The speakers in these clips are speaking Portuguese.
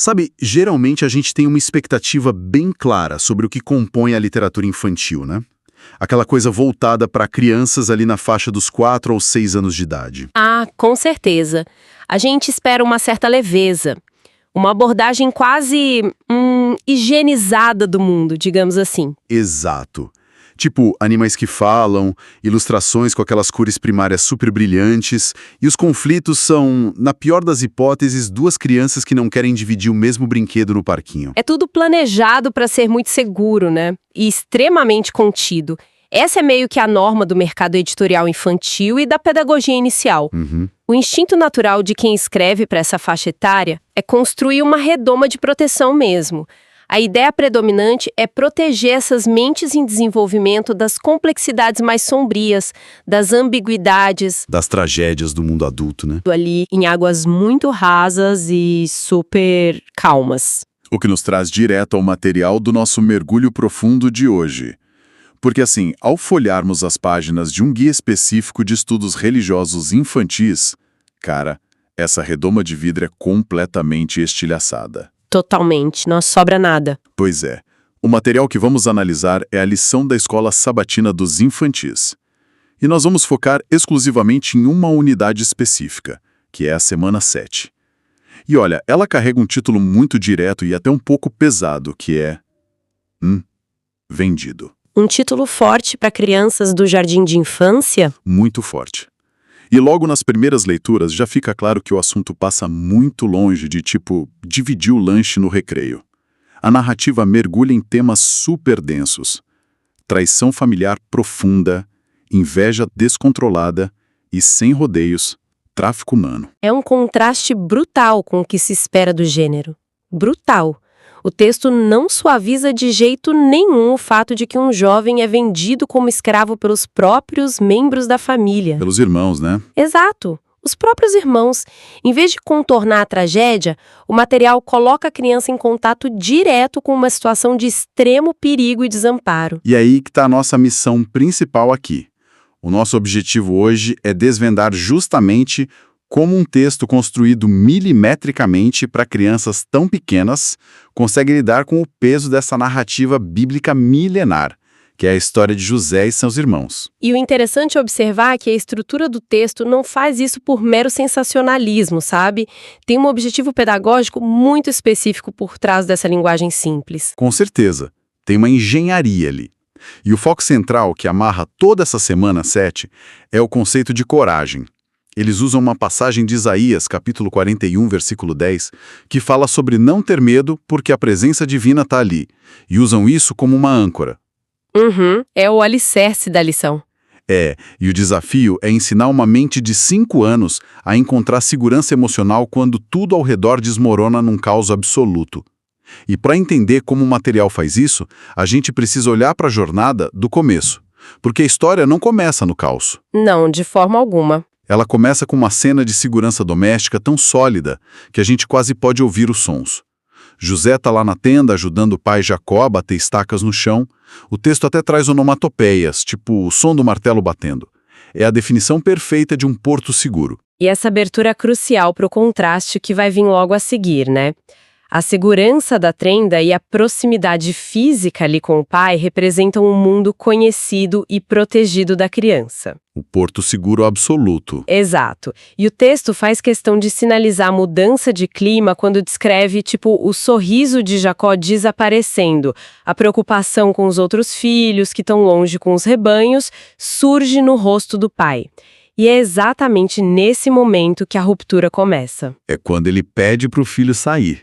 Sabe, geralmente a gente tem uma expectativa bem clara sobre o que compõe a literatura infantil, né? Aquela coisa voltada para crianças ali na faixa dos 4 ou 6 anos de idade. Ah, com certeza. A gente espera uma certa leveza, uma abordagem quase higienizada do mundo, digamos assim. Exato. Tipo, animais que falam, ilustrações com aquelas cores primárias super brilhantes, e os conflitos são, na pior das hipóteses, duas crianças que não querem dividir o mesmo brinquedo no parquinho. É tudo planejado para ser muito seguro, né? E extremamente contido. Essa é meio que a norma do mercado editorial infantil e da pedagogia inicial. O instinto natural de quem escreve para essa faixa etária é construir uma redoma de proteção mesmo. A ideia predominante é proteger essas mentes em desenvolvimento das complexidades mais sombrias, das ambiguidades. Das tragédias do mundo adulto, né? Ali em águas muito rasas e super calmas. O que nos traz direto ao material do nosso mergulho profundo de hoje. Porque assim, ao folharmos as páginas de um guia específico de estudos religiosos infantis, cara, essa redoma de vidro é completamente estilhaçada. Totalmente, não sobra nada. Pois é. O material que vamos analisar é a lição da Escola Sabatina dos Infantis. E nós vamos focar exclusivamente em uma unidade específica, que é a Semana 7. E olha, ela carrega um título muito direto e até um pouco pesado, que é... Vendido. Um título forte para crianças do jardim de infância? Muito forte. E logo nas primeiras leituras já fica claro que o assunto passa muito longe de, dividir o lanche no recreio. A narrativa mergulha em temas super densos. Traição familiar profunda, inveja descontrolada e, sem rodeios, tráfico humano. É um contraste brutal com o que se espera do gênero. Brutal. O texto não suaviza de jeito nenhum o fato de que um jovem é vendido como escravo pelos próprios membros da família. Pelos irmãos, né? Exato. Os próprios irmãos. Em vez de contornar a tragédia, o material coloca a criança em contato direto com uma situação de extremo perigo e desamparo. E aí que está a nossa missão principal aqui. O nosso objetivo hoje é desvendar justamente como um texto construído milimetricamente para crianças tão pequenas consegue lidar com o peso dessa narrativa bíblica milenar, que é a história de José e seus irmãos. E o interessante é observar que a estrutura do texto não faz isso por mero sensacionalismo, sabe? Tem um objetivo pedagógico muito específico por trás dessa linguagem simples. Com certeza, tem uma engenharia ali. E o foco central que amarra toda essa Semana 7 é o conceito de coragem. Eles usam uma passagem de Isaías, capítulo 41, versículo 10, que fala sobre não ter medo porque a presença divina está ali, e usam isso como uma âncora. É o alicerce da lição. E o desafio é ensinar uma mente de 5 anos a encontrar segurança emocional quando tudo ao redor desmorona num caos absoluto. E para entender como o material faz isso, a gente precisa olhar para a jornada do começo, porque a história não começa no caos. Não, de forma alguma. Ela começa com uma cena de segurança doméstica tão sólida que a gente quase pode ouvir os sons. José está lá na tenda ajudando o pai Jacó a bater estacas no chão. O texto até traz onomatopeias, tipo o som do martelo batendo. É a definição perfeita de um porto seguro. E essa abertura é crucial para o contraste que vai vir logo a seguir, né? A segurança da tenda e a proximidade física ali com o pai representam um mundo conhecido e protegido da criança. O porto seguro absoluto. Exato. E o texto faz questão de sinalizar a mudança de clima quando descreve, o sorriso de Jacó desaparecendo. A preocupação com os outros filhos que estão longe com os rebanhos surge no rosto do pai. E é exatamente nesse momento que a ruptura começa. É quando ele pede para o filho sair.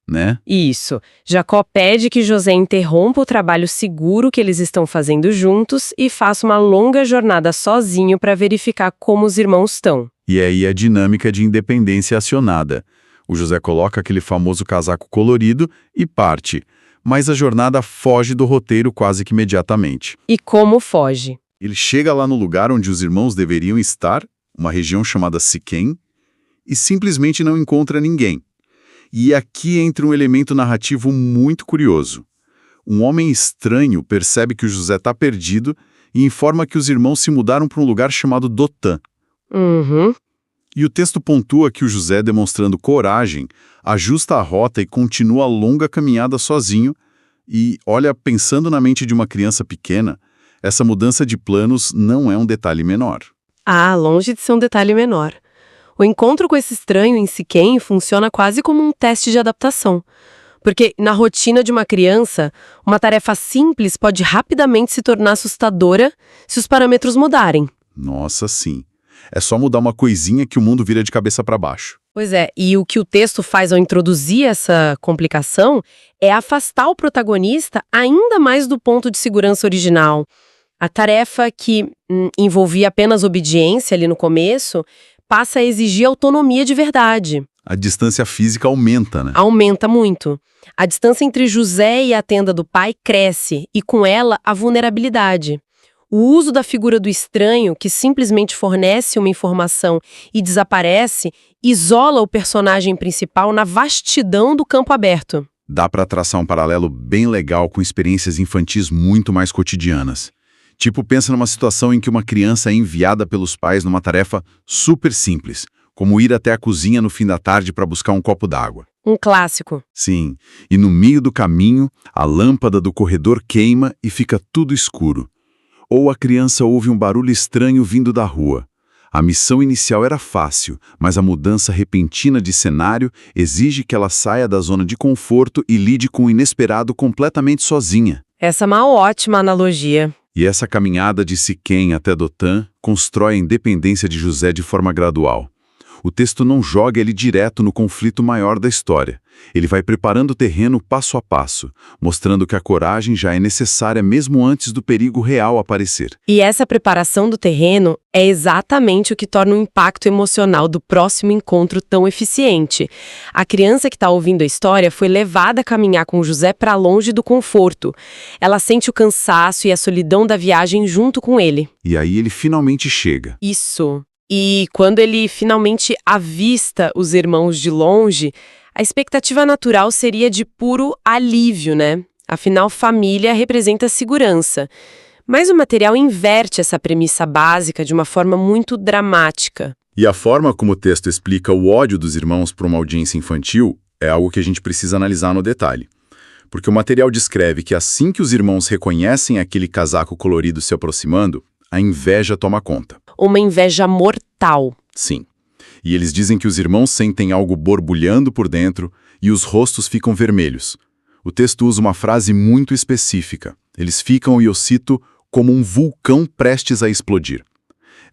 Né? Isso. Jacó pede que José interrompa o trabalho seguro que eles estão fazendo juntos e faça uma longa jornada sozinho para verificar como os irmãos estão. E aí a dinâmica de independência acionada. O José coloca aquele famoso casaco colorido e parte, mas a jornada foge do roteiro quase que imediatamente. E como foge? Ele chega lá no lugar onde os irmãos deveriam estar, uma região chamada Siquém, e simplesmente não encontra ninguém. E aqui entra um elemento narrativo muito curioso. Um homem estranho percebe que o José está perdido e informa que os irmãos se mudaram para um lugar chamado Dotã. E o texto pontua que o José, demonstrando coragem, ajusta a rota e continua a longa caminhada sozinho. E, olha, pensando na mente de uma criança pequena, essa mudança de planos não é um detalhe menor. Ah, longe de ser um detalhe menor. O encontro com esse estranho em Siquém funciona quase como um teste de adaptação. Porque, na rotina de uma criança, uma tarefa simples pode rapidamente se tornar assustadora se os parâmetros mudarem. Nossa, sim. É só mudar uma coisinha que o mundo vira de cabeça para baixo. Pois é, e o que o texto faz ao introduzir essa complicação é afastar o protagonista ainda mais do ponto de segurança original. A tarefa que envolvia apenas obediência ali no começo passa a exigir autonomia de verdade. A distância física aumenta, né? Aumenta muito. A distância entre José e a tenda do pai cresce, e com ela a vulnerabilidade. O uso da figura do estranho, que simplesmente fornece uma informação e desaparece, isola o personagem principal na vastidão do campo aberto. Dá para traçar um paralelo bem legal com experiências infantis muito mais cotidianas. Tipo, pensa numa situação em que uma criança é enviada pelos pais numa tarefa super simples, como ir até a cozinha no fim da tarde para buscar um copo d'água. Um clássico. Sim, e no meio do caminho, a lâmpada do corredor queima e fica tudo escuro. Ou a criança ouve um barulho estranho vindo da rua. A missão inicial era fácil, mas a mudança repentina de cenário exige que ela saia da zona de conforto e lide com o inesperado completamente sozinha. Essa é uma ótima analogia. E essa caminhada de Siquém até Dotã constrói a independência de José de forma gradual. O texto não joga ele direto no conflito maior da história. Ele vai preparando o terreno passo a passo, mostrando que a coragem já é necessária mesmo antes do perigo real aparecer. E essa preparação do terreno é exatamente o que torna o impacto emocional do próximo encontro tão eficiente. A criança que está ouvindo a história foi levada a caminhar com José para longe do conforto. Ela sente o cansaço e a solidão da viagem junto com ele. E aí ele finalmente chega. Isso. E quando ele finalmente avista os irmãos de longe, a expectativa natural seria de puro alívio, né? Afinal, família representa segurança. Mas o material inverte essa premissa básica de uma forma muito dramática. E a forma como o texto explica o ódio dos irmãos para uma audiência infantil é algo que a gente precisa analisar no detalhe. Porque o material descreve que assim que os irmãos reconhecem aquele casaco colorido se aproximando, a inveja toma conta. Uma inveja mortal. Sim. E eles dizem que os irmãos sentem algo borbulhando por dentro e os rostos ficam vermelhos. O texto usa uma frase muito específica. Eles ficam, e eu cito, como um vulcão prestes a explodir.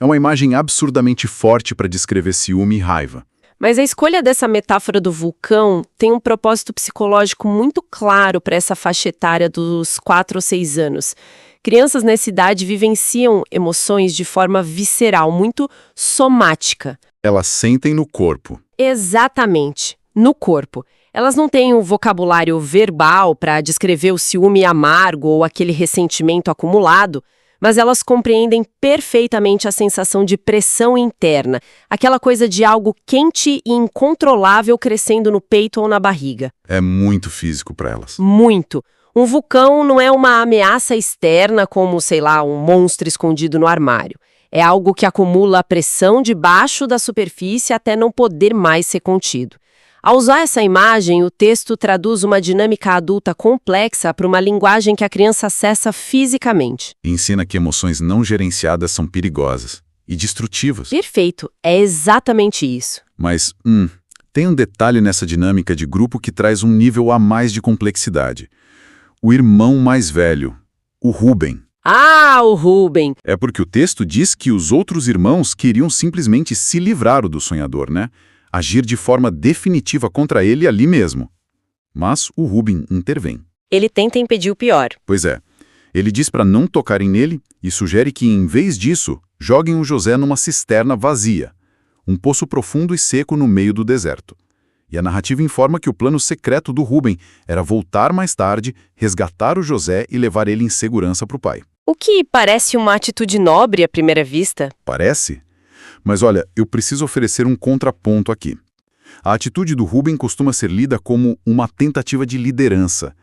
É uma imagem absurdamente forte para descrever ciúme e raiva. Mas a escolha dessa metáfora do vulcão tem um propósito psicológico muito claro para essa faixa etária dos 4 ou 6 anos. Crianças nessa idade vivenciam emoções de forma visceral, muito somática. Elas sentem no corpo. Exatamente, no corpo. Elas não têm um vocabulário verbal para descrever o ciúme amargo ou aquele ressentimento acumulado, mas elas compreendem perfeitamente a sensação de pressão interna, aquela coisa de algo quente e incontrolável crescendo no peito ou na barriga. É muito físico para elas. Muito. Um vulcão não é uma ameaça externa como, sei lá, um monstro escondido no armário. É algo que acumula a pressão debaixo da superfície até não poder mais ser contido. Ao usar essa imagem, o texto traduz uma dinâmica adulta complexa para uma linguagem que a criança acessa fisicamente. E ensina que emoções não gerenciadas são perigosas e destrutivas. Perfeito, é exatamente isso. Mas, tem um detalhe nessa dinâmica de grupo que traz um nível a mais de complexidade. O irmão mais velho, o Rubem. Ah, o Rubem! É porque o texto diz que os outros irmãos queriam simplesmente se livrar do sonhador, né? Agir de forma definitiva contra ele ali mesmo. Mas o Rubem intervém. Ele tenta impedir o pior. Pois é. Ele diz para não tocarem nele e sugere que, em vez disso, joguem o José numa cisterna vazia, um poço profundo e seco no meio do deserto. E a narrativa informa que o plano secreto do Rubem era voltar mais tarde, resgatar o José e levar ele em segurança para o pai. O que parece uma atitude nobre à primeira vista. Parece? Mas olha, eu preciso oferecer um contraponto aqui. A atitude do Rubem costuma ser lida como uma tentativa de liderança,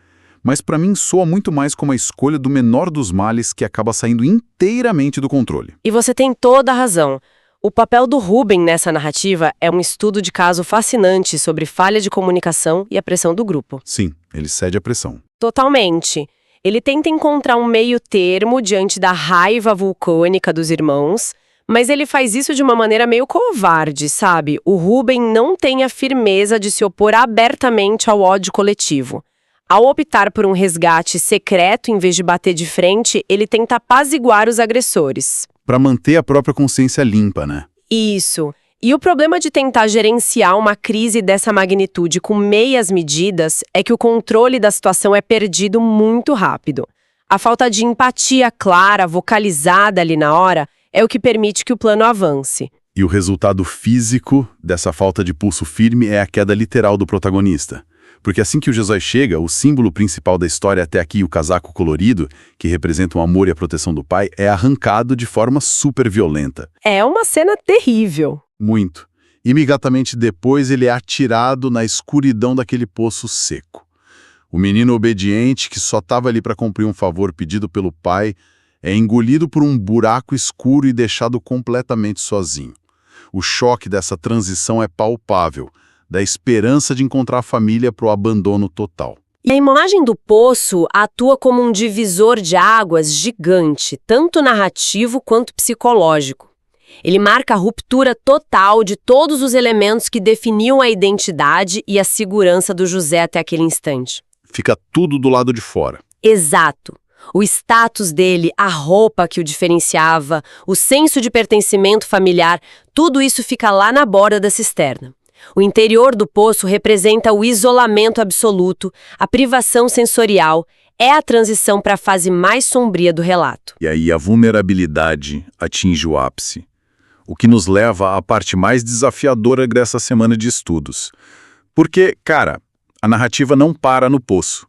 mas para mim soa muito mais como a escolha do menor dos males que acaba saindo inteiramente do controle. E você tem toda a razão. O papel do Rubem nessa narrativa é um estudo de caso fascinante sobre falha de comunicação e a pressão do grupo. Sim, ele cede à pressão. Totalmente. Ele tenta encontrar um meio termo diante da raiva vulcânica dos irmãos, mas ele faz isso de uma maneira meio covarde, sabe? O Rubem não tem a firmeza de se opor abertamente ao ódio coletivo. Ao optar por um resgate secreto em vez de bater de frente, ele tenta apaziguar os agressores. Para manter a própria consciência limpa, né? Isso. E o problema de tentar gerenciar uma crise dessa magnitude com meias medidas é que o controle da situação é perdido muito rápido. A falta de empatia clara, vocalizada ali na hora, é o que permite que o plano avance. E o resultado físico dessa falta de pulso firme é a queda literal do protagonista. Porque assim que o Josué chega, o símbolo principal da história até aqui, o casaco colorido, que representa o amor e a proteção do pai, é arrancado de forma super violenta. É uma cena terrível. Muito. Imediatamente depois ele é atirado na escuridão daquele poço seco. O menino obediente, que só estava ali para cumprir um favor pedido pelo pai, é engolido por um buraco escuro e deixado completamente sozinho. O choque dessa transição é palpável, da esperança de encontrar a família para o abandono total. E a imagem do poço atua como um divisor de águas gigante, tanto narrativo quanto psicológico. Ele marca a ruptura total de todos os elementos que definiam a identidade e a segurança do José até aquele instante. Fica tudo do lado de fora. Exato. O status dele, a roupa que o diferenciava, o senso de pertencimento familiar, tudo isso fica lá na borda da cisterna. O interior do poço representa o isolamento absoluto, a privação sensorial, é a transição para a fase mais sombria do relato. E aí a vulnerabilidade atinge o ápice. O que nos leva à parte mais desafiadora dessa semana de estudos. Porque, cara, a narrativa não para no poço.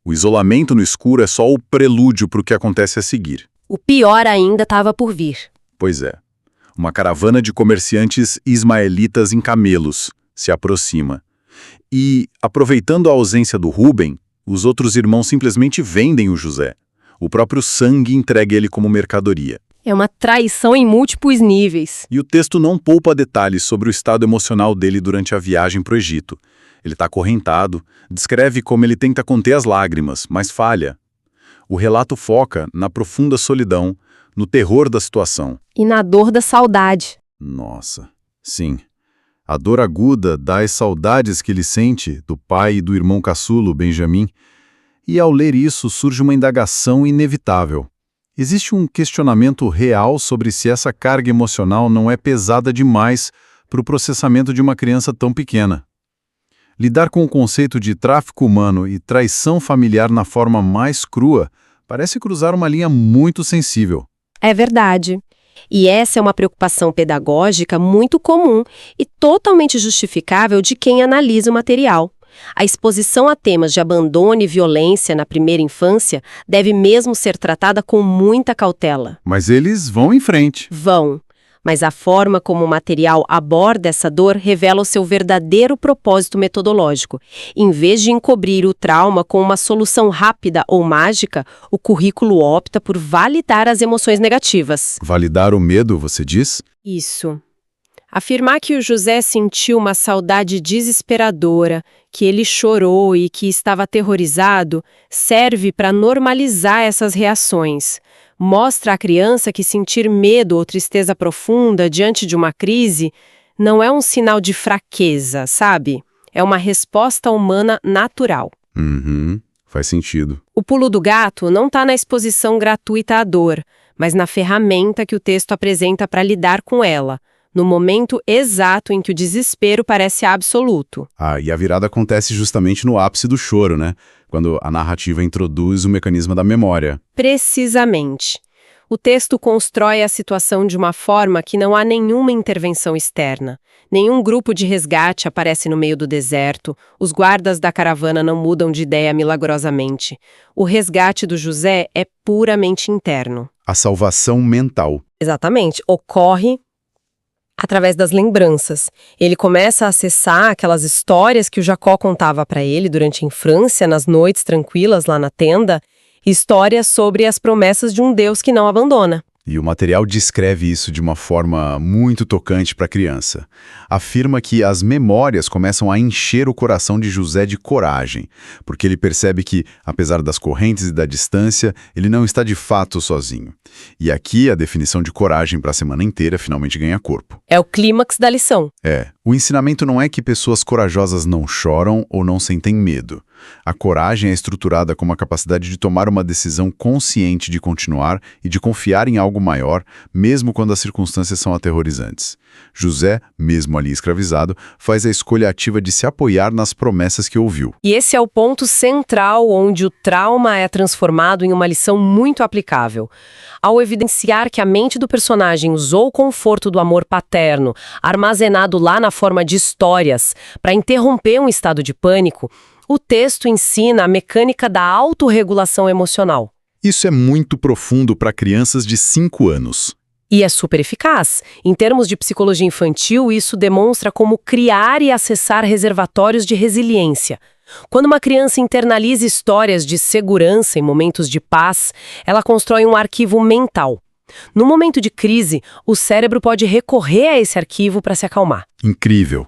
O isolamento no escuro é só o prelúdio para o que acontece a seguir. O pior ainda estava por vir. Pois é. Uma caravana de comerciantes ismaelitas em camelos se aproxima. E, aproveitando a ausência do Rubem, os outros irmãos simplesmente vendem o José. O próprio sangue entrega ele como mercadoria. É uma traição em múltiplos níveis. E o texto não poupa detalhes sobre o estado emocional dele durante a viagem para o Egito. Ele está acorrentado, descreve como ele tenta conter as lágrimas, mas falha. O relato foca na profunda solidão, no terror da situação. E na dor da saudade. Nossa, sim. A dor aguda das saudades que ele sente do pai e do irmão caçulo, Benjamim. E ao ler isso surge uma indagação inevitável. Existe um questionamento real sobre se essa carga emocional não é pesada demais para o processamento de uma criança tão pequena. Lidar com o conceito de tráfico humano e traição familiar na forma mais crua parece cruzar uma linha muito sensível. É verdade. E essa é uma preocupação pedagógica muito comum e totalmente justificável de quem analisa o material. A exposição a temas de abandono e violência na primeira infância deve mesmo ser tratada com muita cautela. Mas eles vão em frente. Vão. Mas a forma como o material aborda essa dor revela o seu verdadeiro propósito metodológico. Em vez de encobrir o trauma com uma solução rápida ou mágica, o currículo opta por validar as emoções negativas. Validar o medo, você diz? Isso. Afirmar que o José sentiu uma saudade desesperadora, que ele chorou e que estava aterrorizado, serve para normalizar essas reações. Mostra à criança que sentir medo ou tristeza profunda diante de uma crise não é um sinal de fraqueza, sabe? É uma resposta humana natural. Faz sentido. O pulo do gato não está na exposição gratuita à dor, mas na ferramenta que o texto apresenta para lidar com ela, no momento exato em que o desespero parece absoluto. E a virada acontece justamente no ápice do choro, né? Quando a narrativa introduz o mecanismo da memória. Precisamente. O texto constrói a situação de uma forma que não há nenhuma intervenção externa. Nenhum grupo de resgate aparece no meio do deserto, os guardas da caravana não mudam de ideia milagrosamente. O resgate do José é puramente interno. A salvação mental. Exatamente. Ocorre através das lembranças. Ele começa a acessar aquelas histórias que o Jacó contava para ele durante a infância, nas noites tranquilas lá na tenda, histórias sobre as promessas de um Deus que não abandona. E o material descreve isso de uma forma muito tocante para a criança. Afirma que as memórias começam a encher o coração de José de coragem, porque ele percebe que, apesar das correntes e da distância, ele não está de fato sozinho. E aqui a definição de coragem para a semana inteira finalmente ganha corpo. É o clímax da lição. O ensinamento não é que pessoas corajosas não choram ou não sentem medo. A coragem é estruturada como a capacidade de tomar uma decisão consciente de continuar e de confiar em algo maior, mesmo quando as circunstâncias são aterrorizantes. José, mesmo ali escravizado, faz a escolha ativa de se apoiar nas promessas que ouviu. E esse é o ponto central onde o trauma é transformado em uma lição muito aplicável. Ao evidenciar que a mente do personagem usou o conforto do amor paterno, armazenado lá na forma de histórias, para interromper um estado de pânico, o texto ensina a mecânica da autorregulação emocional. Isso é muito profundo para crianças de 5 anos. E é super eficaz. Em termos de psicologia infantil, isso demonstra como criar e acessar reservatórios de resiliência. Quando uma criança internaliza histórias de segurança em momentos de paz, ela constrói um arquivo mental. No momento de crise, o cérebro pode recorrer a esse arquivo para se acalmar. Incrível.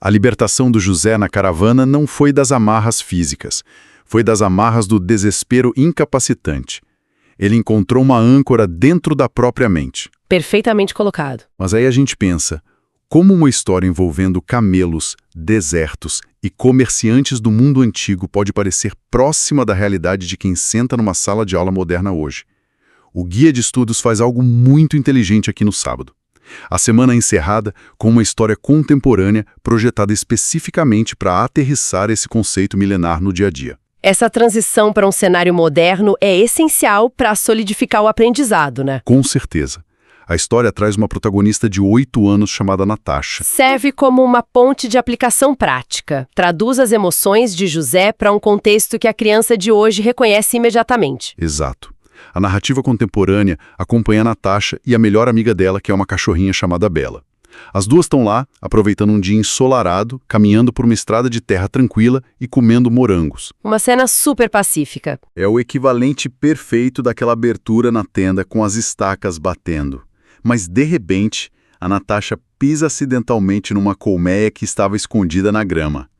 A libertação do José na caravana não foi das amarras físicas, foi das amarras do desespero incapacitante. Ele encontrou uma âncora dentro da própria mente. Perfeitamente colocado. Mas aí a gente pensa, como uma história envolvendo camelos, desertos e comerciantes do mundo antigo pode parecer próxima da realidade de quem senta numa sala de aula moderna hoje? O Guia de Estudos faz algo muito inteligente aqui no sábado. A semana é encerrada com uma história contemporânea projetada especificamente para aterrissar esse conceito milenar no dia a dia. Essa transição para um cenário moderno é essencial para solidificar o aprendizado, né? Com certeza. A história traz uma protagonista de 8 anos chamada Natasha. Serve como uma ponte de aplicação prática. Traduz as emoções de José para um contexto que a criança de hoje reconhece imediatamente. Exato. A narrativa contemporânea acompanha a Natasha e a melhor amiga dela, que é uma cachorrinha chamada Bela. As duas estão lá, aproveitando um dia ensolarado, caminhando por uma estrada de terra tranquila e comendo morangos. Uma cena super pacífica. É o equivalente perfeito daquela abertura na tenda com as estacas batendo. Mas, de repente, a Natasha pisa acidentalmente numa colmeia que estava escondida na grama.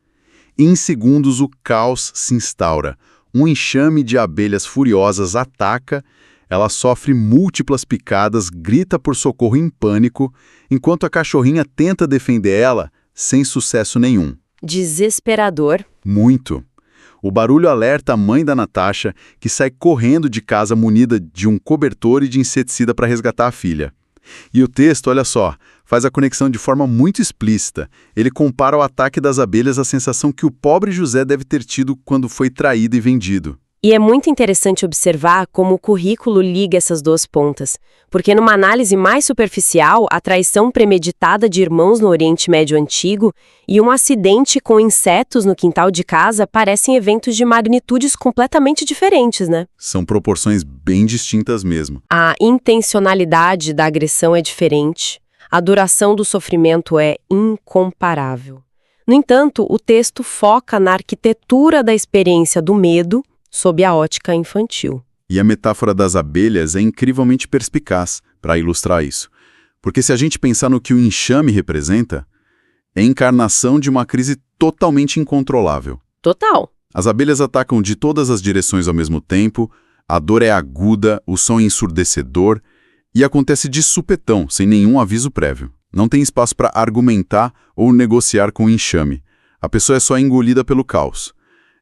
Em segundos, o caos se instaura. Um enxame de abelhas furiosas ataca, ela sofre múltiplas picadas, grita por socorro em pânico, enquanto a cachorrinha tenta defender ela, sem sucesso nenhum. Desesperador. Muito. O barulho alerta a mãe da Natasha, que sai correndo de casa munida de um cobertor e de inseticida para resgatar a filha. E o texto, olha só, faz a conexão de forma muito explícita. Ele compara o ataque das abelhas à sensação que o pobre José deve ter tido quando foi traído e vendido. E é muito interessante observar como o currículo liga essas duas pontas, porque numa análise mais superficial, a traição premeditada de irmãos no Oriente Médio Antigo e um acidente com insetos no quintal de casa parecem eventos de magnitudes completamente diferentes, né? São proporções bem distintas mesmo. A intencionalidade da agressão é diferente, a duração do sofrimento é incomparável. No entanto, o texto foca na arquitetura da experiência do medo sob a ótica infantil. E a metáfora das abelhas é incrivelmente perspicaz para ilustrar isso. Porque se a gente pensar no que o enxame representa, é a encarnação de uma crise totalmente incontrolável. Total. As abelhas atacam de todas as direções ao mesmo tempo, a dor é aguda, o som é ensurdecedor e acontece de supetão, sem nenhum aviso prévio. Não tem espaço para argumentar ou negociar com o enxame. A pessoa é só engolida pelo caos.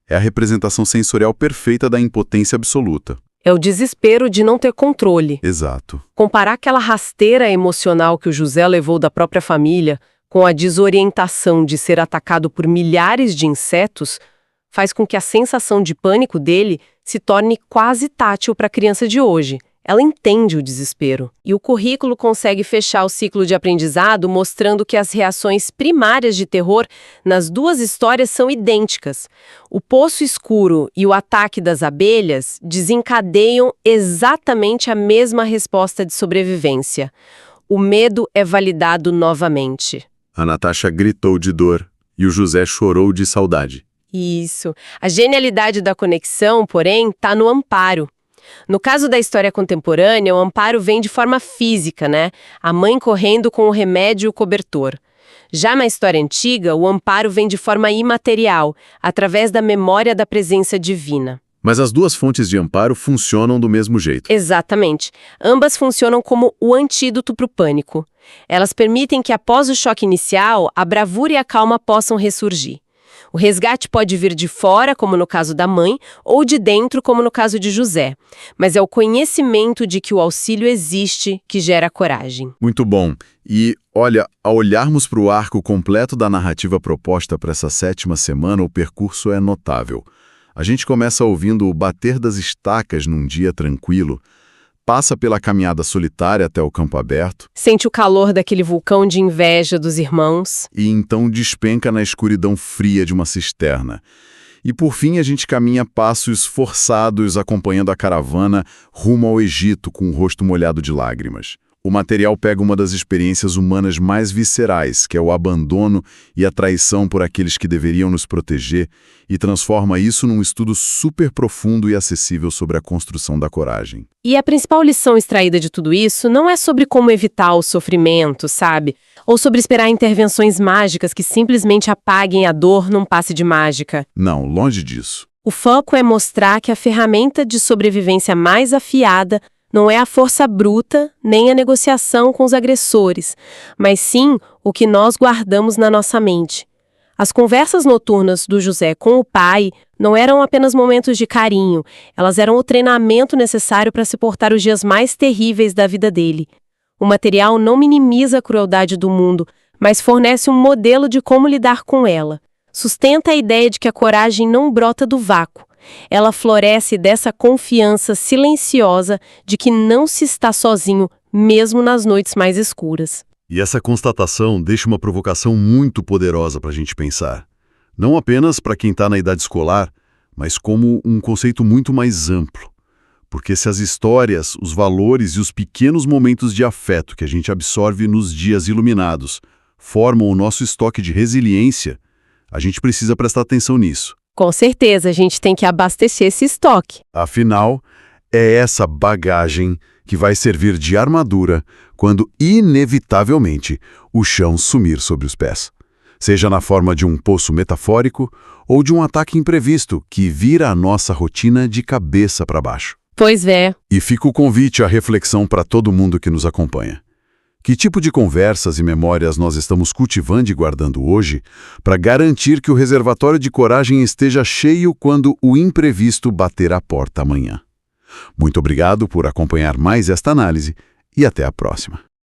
É a representação sensorial perfeita da impotência absoluta. É o desespero de não ter controle. Exato. Comparar aquela rasteira emocional que o José levou da própria família com a desorientação de ser atacado por milhares de insetos faz com que a sensação de pânico dele se torne quase tátil para a criança de hoje. Ela entende o desespero. E o currículo consegue fechar o ciclo de aprendizado mostrando que as reações primárias de terror nas duas histórias são idênticas. O poço escuro e o ataque das abelhas desencadeiam exatamente a mesma resposta de sobrevivência. O medo é validado novamente. A Natasha gritou de dor e o José chorou de saudade. Isso. A genialidade da conexão, porém, está no amparo. No caso da história contemporânea, o amparo vem de forma física, né? A mãe correndo com o remédio e o cobertor. Já na história antiga, o amparo vem de forma imaterial, através da memória da presença divina. Mas as duas fontes de amparo funcionam do mesmo jeito. Exatamente. Ambas funcionam como o antídoto para o pânico. Elas permitem que, após o choque inicial, a bravura e a calma possam ressurgir. O resgate pode vir de fora, como no caso da mãe, ou de dentro, como no caso de José. Mas é o conhecimento de que o auxílio existe que gera coragem. Muito bom. E, olha, ao olharmos para o arco completo da narrativa proposta para essa 7ª semana, o percurso é notável. A gente começa ouvindo o bater das estacas num dia tranquilo, passa pela caminhada solitária até o campo aberto. Sente o calor daquele vulcão de inveja dos irmãos. E então despenca na escuridão fria de uma cisterna. E por fim a gente caminha passos forçados acompanhando a caravana rumo ao Egito com o rosto molhado de lágrimas. O material pega uma das experiências humanas mais viscerais, que é o abandono e a traição por aqueles que deveriam nos proteger, e transforma isso num estudo super profundo e acessível sobre a construção da coragem. E a principal lição extraída de tudo isso não é sobre como evitar o sofrimento, sabe? Ou sobre esperar intervenções mágicas que simplesmente apaguem a dor num passe de mágica. Não, longe disso. O foco é mostrar que a ferramenta de sobrevivência mais afiada não é a força bruta, nem a negociação com os agressores, mas sim o que nós guardamos na nossa mente. As conversas noturnas do José com o pai não eram apenas momentos de carinho, elas eram o treinamento necessário para suportar os dias mais terríveis da vida dele. O material não minimiza a crueldade do mundo, mas fornece um modelo de como lidar com ela. Sustenta a ideia de que a coragem não brota do vácuo. Ela floresce dessa confiança silenciosa de que não se está sozinho, mesmo nas noites mais escuras. E essa constatação deixa uma provocação muito poderosa para a gente pensar. Não apenas para quem está na idade escolar, mas como um conceito muito mais amplo. Porque se as histórias, os valores e os pequenos momentos de afeto que a gente absorve nos dias iluminados formam o nosso estoque de resiliência, a gente precisa prestar atenção nisso. Com certeza, a gente tem que abastecer esse estoque. Afinal, é essa bagagem que vai servir de armadura quando, inevitavelmente, o chão sumir sobre os pés. Seja na forma de um poço metafórico ou de um ataque imprevisto que vira a nossa rotina de cabeça para baixo. Pois é. E fica o convite à reflexão para todo mundo que nos acompanha. Que tipo de conversas e memórias nós estamos cultivando e guardando hoje para garantir que o reservatório de coragem esteja cheio quando o imprevisto bater à porta amanhã? Muito obrigado por acompanhar mais esta análise e até a próxima.